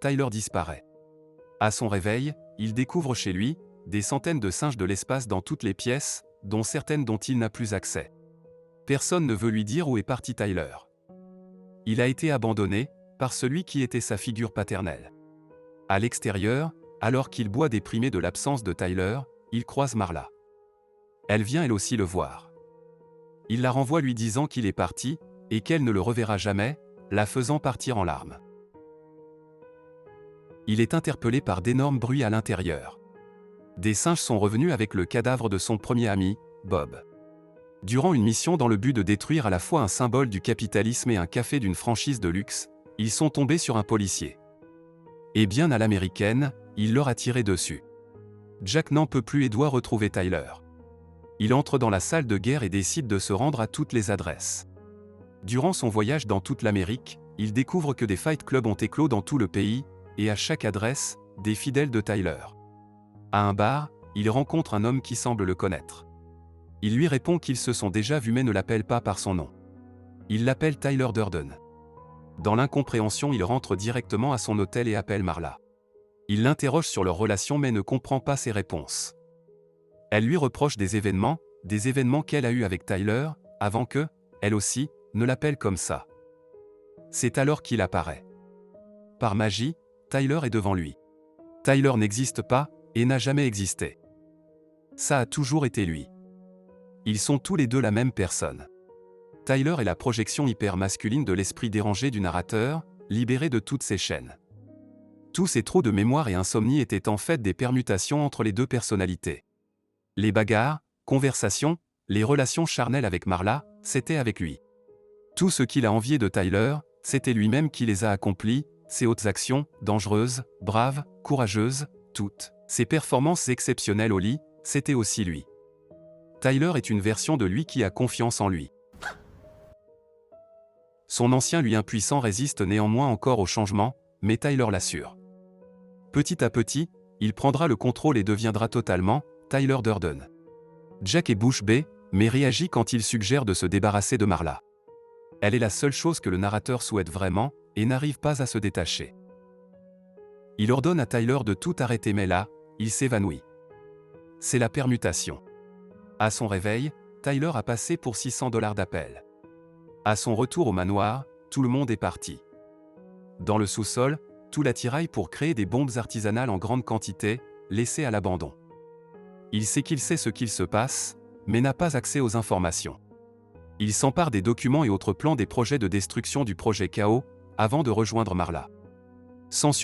Tyler disparaît. À son réveil, il découvre chez lui des centaines de singes de l'espace dans toutes les pièces, dont certaines dont il n'a plus accès. Personne ne veut lui dire où est parti Tyler. Il a été abandonné par celui qui était sa figure paternelle. À l'extérieur, alors qu'il boit déprimé de l'absence de Tyler, il croise Marla. Elle vient elle aussi le voir. Il la renvoie lui disant qu'il est parti, et qu'elle ne le reverra jamais, la faisant partir en larmes. Il est interpellé par d'énormes bruits à l'intérieur. Des singes sont revenus avec le cadavre de son premier ami, Bob. Durant une mission dans le but de détruire à la fois un symbole du capitalisme et un café d'une franchise de luxe, ils sont tombés sur un policier. Et bien à l'américaine, il leur a tiré dessus. Jack n'en peut plus et doit retrouver Tyler. Il entre dans la salle de guerre et décide de se rendre à toutes les adresses. Durant son voyage dans toute l'Amérique, il découvre que des fight clubs ont éclos dans tout le pays, et à chaque adresse, des fidèles de Tyler. À un bar, il rencontre un homme qui semble le connaître. Il lui répond qu'ils se sont déjà vus mais ne l'appellent pas par son nom. Il l'appelle Tyler Durden. Dans l'incompréhension, il rentre directement à son hôtel et appelle Marla. Il l'interroge sur leur relation mais ne comprend pas ses réponses. Elle lui reproche des événements qu'elle a eus avec Tyler, avant que, elle aussi, ne l'appelle comme ça. C'est alors qu'il apparaît. Par magie, Tyler est devant lui. Tyler n'existe pas, et n'a jamais existé. Ça a toujours été lui. Ils sont tous les deux la même personne. Tyler est la projection hyper masculine de l'esprit dérangé du narrateur, libéré de toutes ses chaînes. Tous ces trous de mémoire et insomnie étaient en fait des permutations entre les deux personnalités. Les bagarres, conversations, les relations charnelles avec Marla, c'était avec lui. Tout ce qu'il a envié de Tyler, c'était lui-même qui les a accomplis, ses hautes actions, dangereuses, braves, courageuses, toutes. Ses performances exceptionnelles au lit, c'était aussi lui. Tyler est une version de lui qui a confiance en lui. Son ancien lui impuissant résiste néanmoins encore au changement, mais Tyler l'assure. Petit à petit, il prendra le contrôle et deviendra totalement Tyler Durden. Jack est bouche bée, mais réagit quand il suggère de se débarrasser de Marla. Elle est la seule chose que le narrateur souhaite vraiment, et n'arrive pas à se détacher. Il ordonne à Tyler de tout arrêter mais là, il s'évanouit. C'est la permutation. À son réveil, Tyler a passé pour $600 d'appel. À son retour au manoir, tout le monde est parti. Dans le sous-sol, tout l'attirail pour créer des bombes artisanales en grande quantité, laissées à l'abandon. Il sait qu'il sait ce qu'il se passe, mais n'a pas accès aux informations. Il s'empare des documents et autres plans des projets de destruction du projet Chaos, avant de rejoindre Marla. Sans surprise,